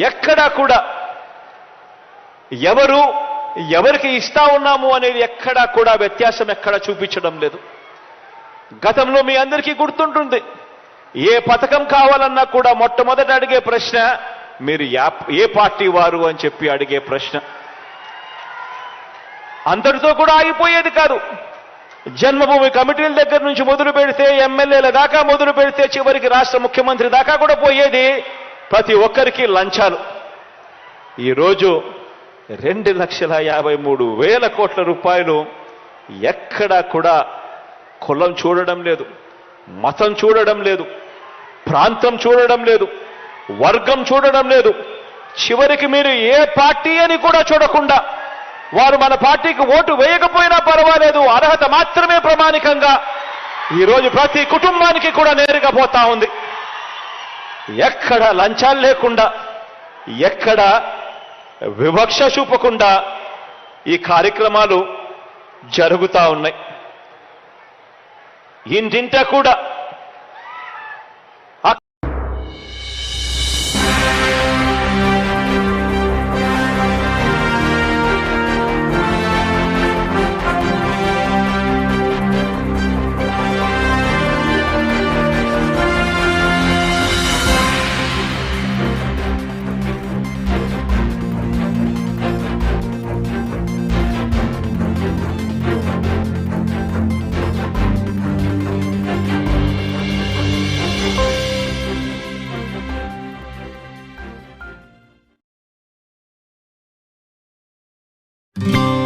ఎక్కడా కూడా ఎవరికి ఇస్తా ఉన్నాము అనేది ఎక్కడా కూడా వ్యత్యాసం ఎక్కడా చూపించడం లేదు. గతంలో మీ అందరికీ గుర్తుంటుంది, ఏ పథకం కావాలన్నా కూడా మొట్టమొదట అడిగే ప్రశ్న మీరు ఏ పార్టీ వారు అని చెప్పి అడిగే ప్రశ్న. అంతటితో కూడా ఆగిపోయేది కాదు. జన్మభూమి కమిటీల దగ్గర నుంచి మొదలు పెడితే ఎమ్మెల్యేల దాకా మొదలు పెడితే చివరికి రాష్ట్ర ముఖ్యమంత్రి దాకా కూడా పోయేది ప్రతి ఒక్కరికి లంచాలు. ఈరోజు 2,53,000 కోట్ల రూపాయలు ఎక్కడా కూడా కులం చూడడం లేదు, మతం చూడడం లేదు, ప్రాంతం చూడడం లేదు, వర్గం చూడడం లేదు. చివరికి మీరు ఏ పార్టీ అని కూడా చూడకుండా వారు మన పార్టీకి ఓటు వేయకపోయినా పర్వాలేదు, అర్హత మాత్రమే ప్రామాణికంగా ఈరోజు ప్రతి కుటుంబానికి కూడా నేరుగా పోతా ఉంది. ఎక్కడ లంచాలు లేకుండా, ఎక్కడ వివక్ష చూపకుండా ఈ కార్యక్రమాలు జరుగుతూ ఉన్నాయి. ఇంటింట కూడా you